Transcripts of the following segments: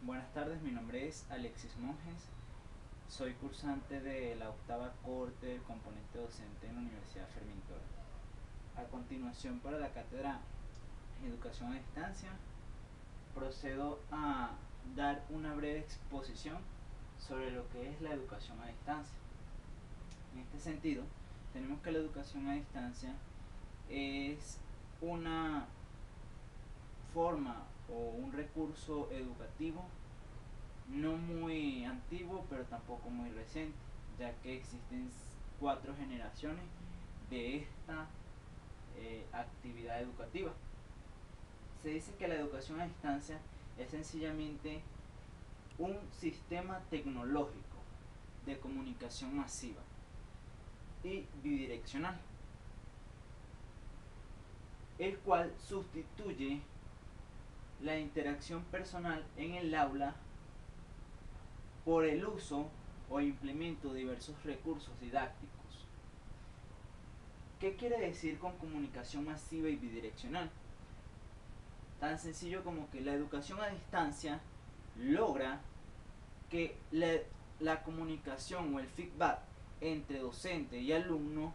Buenas tardes, mi nombre es Alexis Monjes, soy cursante de la octava corte del componente docente en la Universidad Fermín Torres. A continuación, para la cátedra Educación a Distancia, procedo a dar una breve exposición sobre lo que es la educación a distancia. En este sentido, tenemos que la educación a distancia es una forma o un recurso educativo no muy antiguo, pero tampoco muy reciente, ya que existen 4 generaciones de esta actividad educativa. Se dice que la educación a distancia es sencillamente un sistema tecnológico de comunicación masiva y bidireccional, el cual sustituye la interacción personal en el aula por el uso o implemento de diversos recursos didácticos. ¿Qué quiere decir con comunicación masiva y bidireccional? Tan sencillo como que la educación a distancia logra que la comunicación o el feedback entre docente y alumno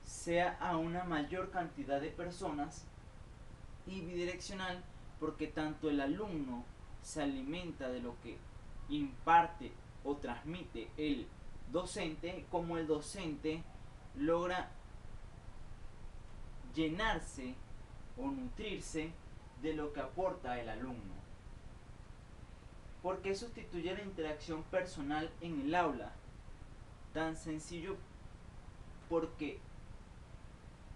sea a una mayor cantidad de personas, y bidireccional porque tanto el alumno se alimenta de lo que imparte o transmite el docente, como el docente logra llenarse o nutrirse de lo que aporta el alumno. ¿Por qué sustituye la interacción personal en el aula? Tan sencillo porque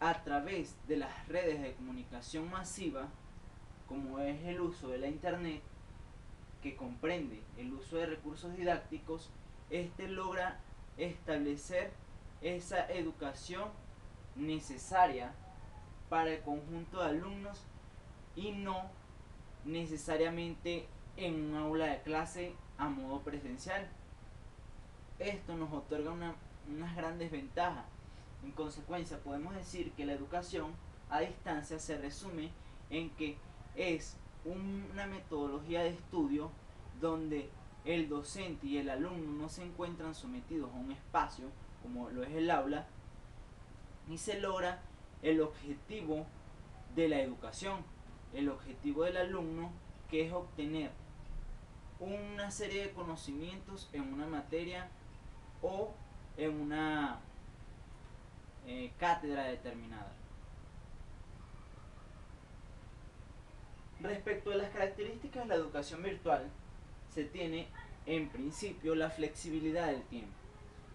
a través de las redes de comunicación masiva, como es el uso de la internet, que comprende el uso de recursos didácticos, este logra establecer esa educación necesaria para el conjunto de alumnos y no necesariamente en un aula de clase a modo presencial. Esto nos otorga unas grandes ventajas. En consecuencia, podemos decir que la educación a distancia se resume en que es una metodología de estudio donde el docente y el alumno no se encuentran sometidos a un espacio como lo es el aula, y se logra el objetivo de la educación, el objetivo del alumno, que es obtener una serie de conocimientos en una materia o en una cátedra determinada. Respecto a las características de la educación virtual, se tiene en principio la flexibilidad del tiempo.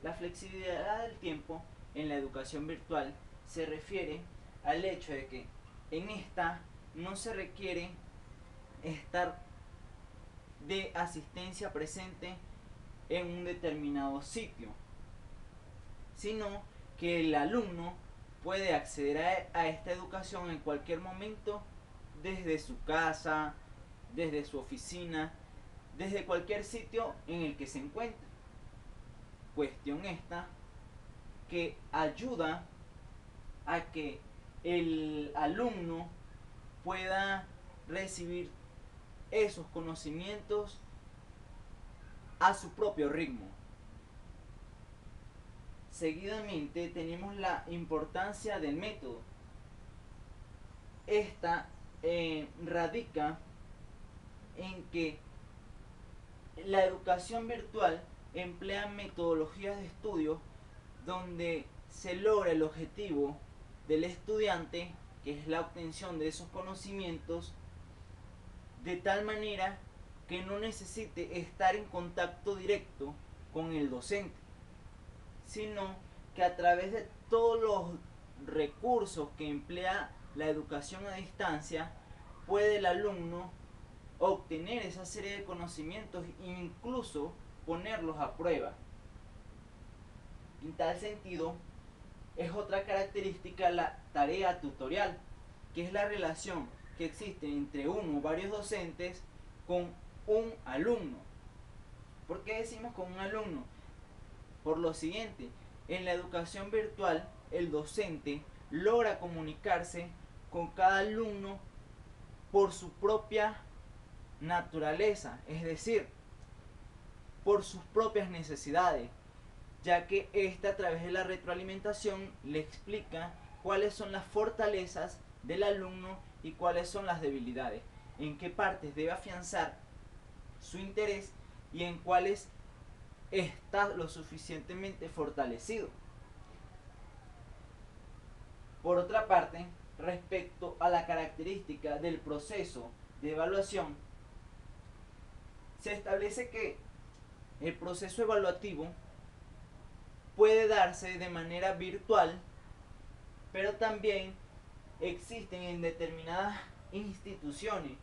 La flexibilidad del tiempo en la educación virtual se refiere al hecho de que en esta no se requiere estar de asistencia presente en un determinado sitio, sino que el alumno puede acceder a esta educación en cualquier momento, desde su casa, desde su oficina, desde cualquier sitio en el que se encuentre. Cuestión esta que ayuda a que el alumno pueda recibir esos conocimientos a su propio ritmo. Seguidamente tenemos la importancia del método. Esta radica en que la educación virtual emplea metodologías de estudio donde se logra el objetivo del estudiante, que es la obtención de esos conocimientos, de tal manera que no necesite estar en contacto directo con el docente, sino que a través de todos los recursos que emplea la educación a distancia, puede el alumno obtener esa serie de conocimientos e incluso ponerlos a prueba. En tal sentido, es otra característica la tarea tutorial, que es la relación que existe entre uno o varios docentes con un alumno. ¿Por qué decimos con un alumno? Por lo siguiente: en la educación virtual, el docente logra comunicarse con cada alumno por su propia naturaleza, es decir, por sus propias necesidades, ya que éste a través de la retroalimentación le explica cuáles son las fortalezas del alumno y cuáles son las debilidades, en qué partes debe afianzar su interés y en cuáles está lo suficientemente fortalecido. Por otra parte, respecto a la característica del proceso de evaluación, se establece que el proceso evaluativo puede darse de manera virtual, pero también existen en determinadas instituciones,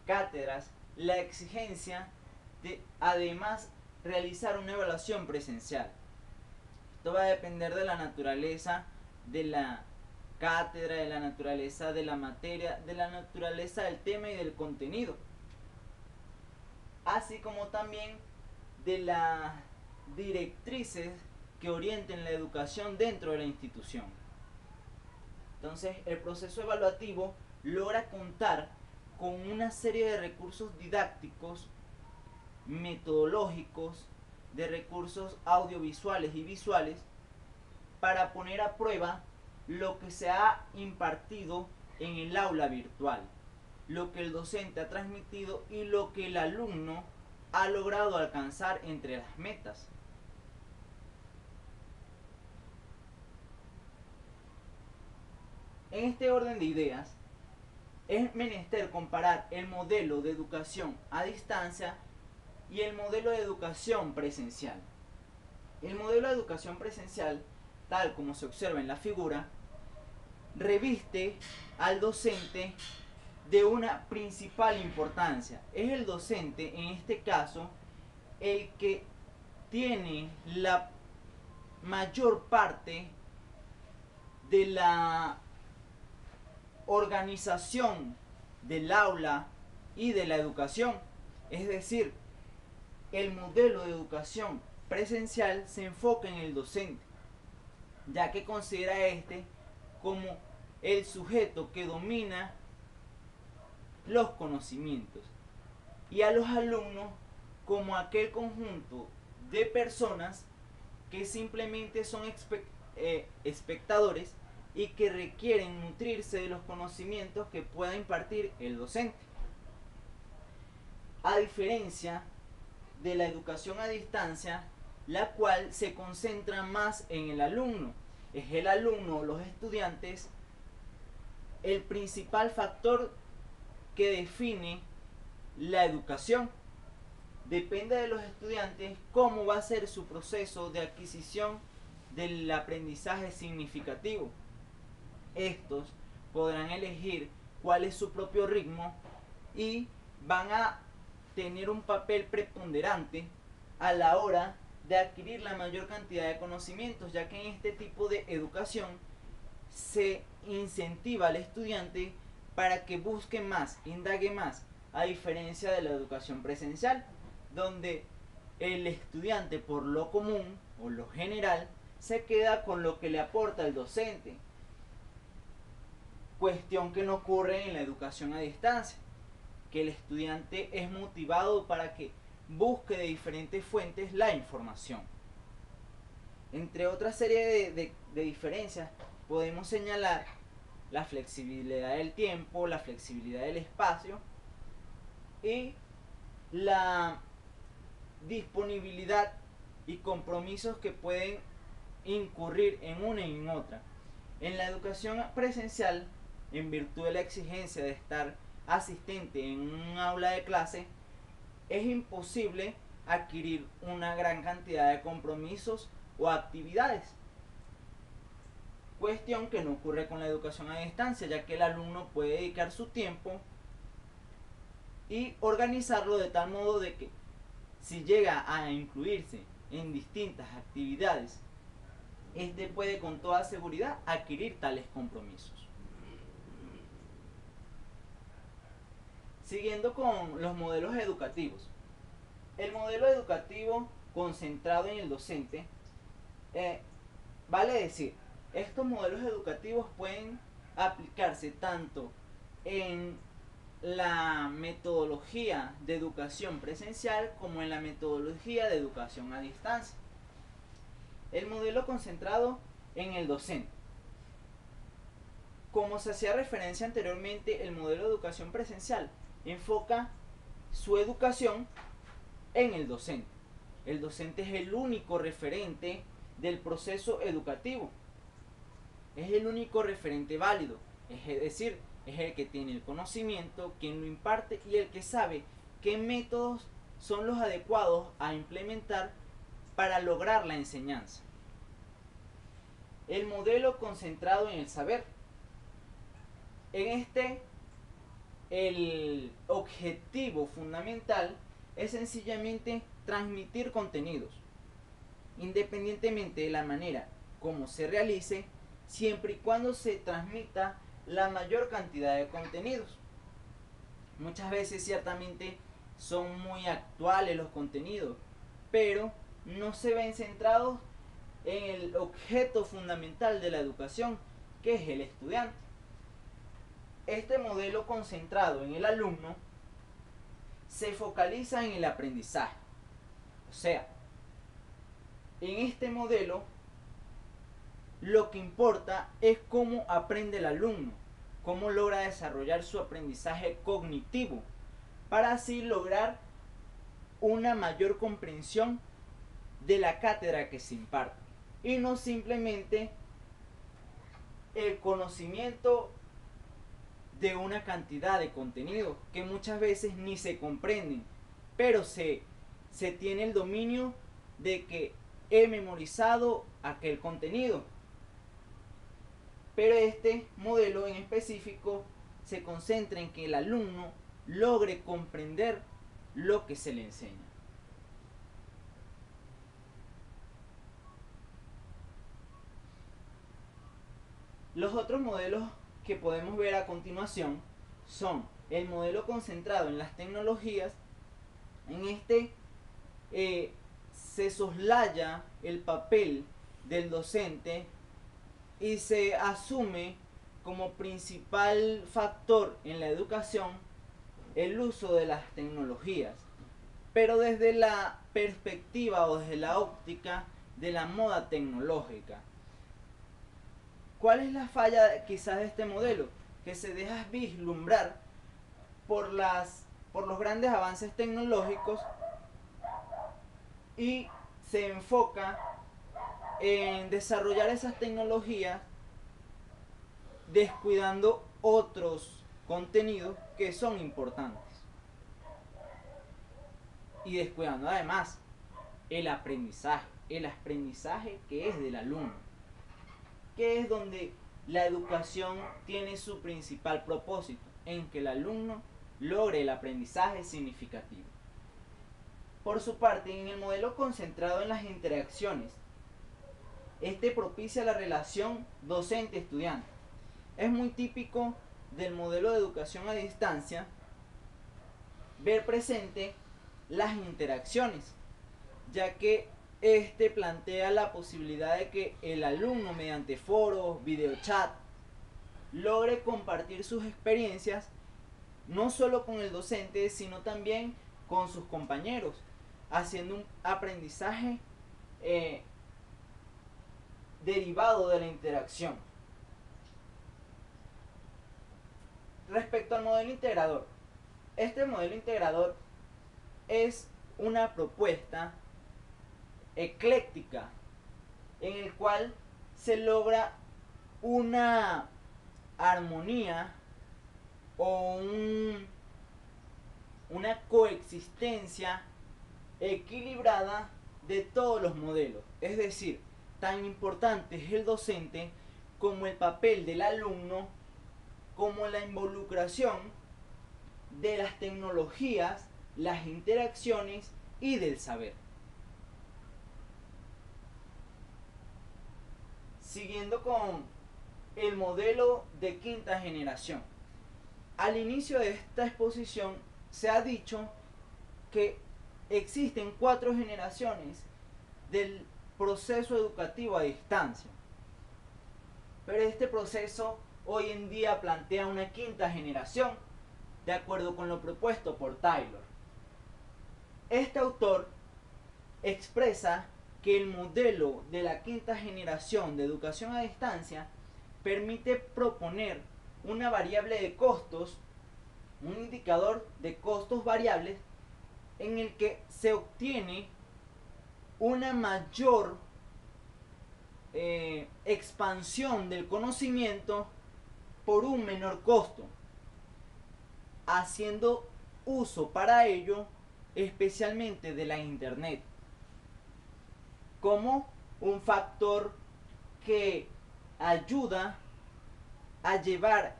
cátedras, la exigencia de además realizar una evaluación presencial. Esto va a depender de la naturaleza de la cátedra, de la naturaleza de la materia, de la naturaleza del tema y del contenido, así como también de las directrices que orienten la educación dentro de la institución. Entonces, el proceso evaluativo logra contar con una serie de recursos didácticos, metodológicos, de recursos audiovisuales y visuales para poner a prueba lo que se ha impartido en el aula virtual, lo que el docente ha transmitido y lo que el alumno ha logrado alcanzar entre las metas. En este orden de ideas, es menester comparar el modelo de educación a distancia y el modelo de educación presencial. El modelo de educación presencial, tal como se observa en la figura, reviste al docente de una principal importancia. Es el docente, en este caso, el que tiene la mayor parte de la organización del aula y de la educación. Es decir, el modelo de educación presencial se enfoca en el docente, ya que considera este como el sujeto que domina los conocimientos y a los alumnos como aquel conjunto de personas que simplemente son espectadores y que requieren nutrirse de los conocimientos que pueda impartir el docente. A diferencia de la educación a distancia, la cual se concenra más en el alumno. Es el alumno, los estudiantes, el principal factor que define la educación. Depende de los estudiantes cómo va a ser su proceso de adquisición del aprendizaje significativo. Estos podrán elegir cuál es su propio ritmo y van a tener un papel preponderante a la hora de adquirir la mayor cantidad de conocimientos, ya que en este tipo de educación se incentiva al estudiante para que busque más, indague más, a diferencia de la educación presencial, donde el estudiante por lo común o lo general se queda con lo que le aporta el docente, cuestión que no ocurre en la educación a distancia, que el estudiante es motivado para que busque de diferentes fuentes la información. Entre otra serie de diferencias, podemos señalar la flexibilidad del tiempo, la flexibilidad del espacio y la disponibilidad y compromisos que pueden incurrir en una y en otra. En la educación presencial, en virtud de la exigencia de estar asistente en un aula de clase, es imposible adquirir una gran cantidad de compromisos o actividades. Cuestión que no ocurre con la educación a distancia, ya que el alumno puede dedicar su tiempo y organizarlo de tal modo de que si llega a incluirse en distintas actividades, este puede con toda seguridad adquirir tales compromisos. Siguiendo con los modelos educativos. El modelo educativo concentrado en el docente, vale decir, estos modelos educativos pueden aplicarse tanto en la metodología de educación presencial como en la metodología de educación a distancia. El modelo concentrado en el docente. Como se hacía referencia anteriormente, el modelo de educación presencial enfoca su educación en el docente. El docente es el único referente del proceso educativo. Es el único referente válido. Es decir, es el que tiene el conocimiento, quien lo imparte y el que sabe qué métodos son los adecuados a implementar para lograr la enseñanza. El modelo concentrado en el saber. En este, el objetivo fundamental es sencillamente transmitir contenidos, independientemente de la manera como se realice, siempre y cuando se transmita la mayor cantidad de contenidos. Muchas veces ciertamente son muy actuales los contenidos, pero no se ven centrados en el objeto fundamental de la educación, que es el estudiante. Este modelo concentrado en el alumno se focaliza en el aprendizaje. O sea, en este modelo lo que importa es cómo aprende el alumno, cómo logra desarrollar su aprendizaje cognitivo, para así lograr una mayor comprensión de la cátedra que se imparte. Y no simplemente el conocimiento de una cantidad de contenidos que muchas veces ni se comprenden, pero se tiene el dominio de que he memorizado aquel contenido. Pero este modelo en específico se concentra en que el alumno logre comprender lo que se le enseña. Los otros modelos que podemos ver a continuación son el modelo concentrado en las tecnologías. En este se soslaya el papel del docente y se asume como principal factor en la educación el uso de las tecnologías, pero desde la perspectiva o desde la óptica de la moda tecnológica. ¿Cuál es la falla quizás de este modelo? Que se deja vislumbrar por los grandes avances tecnológicos y se enfoca en desarrollar esas tecnologías descuidando otros contenidos que son importantes y descuidando además el aprendizaje que es del alumno, que es donde la educación tiene su principal propósito, en que el alumno logre el aprendizaje significativo. Por su parte, en el modelo concentrado en las interacciones, este propicia la relación docente-estudiante. Es muy típico del modelo de educación a distancia ver presente las interacciones, ya que este plantea la posibilidad de que el alumno mediante foros, videochat, logre compartir sus experiencias no solo con el docente, sino también con sus compañeros, haciendo un aprendizaje derivado de la interacción. Respecto al modelo integrador, este modelo integrador es una propuesta ecléctica en el cual se logra una armonía o una coexistencia equilibrada de todos los modelos. Es decir, tan importante es el docente como el papel del alumno, como la involucración de las tecnologías, las interacciones y del saber. Siguiendo con el modelo de quinta generación. Al inicio de esta exposición se ha dicho que existen 4 generaciones del proceso educativo a distancia. Pero este proceso hoy en día plantea una quinta generación, de acuerdo con lo propuesto por Taylor. Este autor expresa que el modelo de la quinta generación de educación a distancia permite proponer una variable de costos, un indicador de costos variables en el que se obtiene una mayor expansión del conocimiento por un menor costo, haciendo uso para ello especialmente de la internet como un factor que ayuda a llevar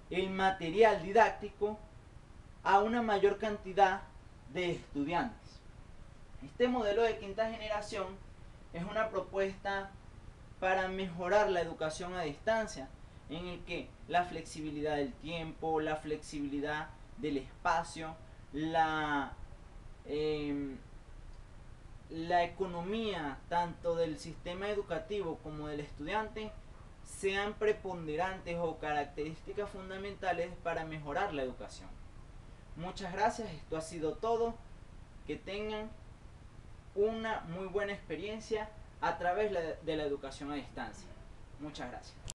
el material didáctico a una mayor cantidad de estudiantes. Este modelo de quinta generación es una propuesta para mejorar la educación a distancia, en el que la flexibilidad del tiempo, la flexibilidad del espacio, la economía tanto del sistema educativo como del estudiante sean preponderantes o características fundamentales para mejorar la educación. Muchas gracias, esto ha sido todo. Que tengan una muy buena experiencia a través de la educación a distancia. Muchas gracias.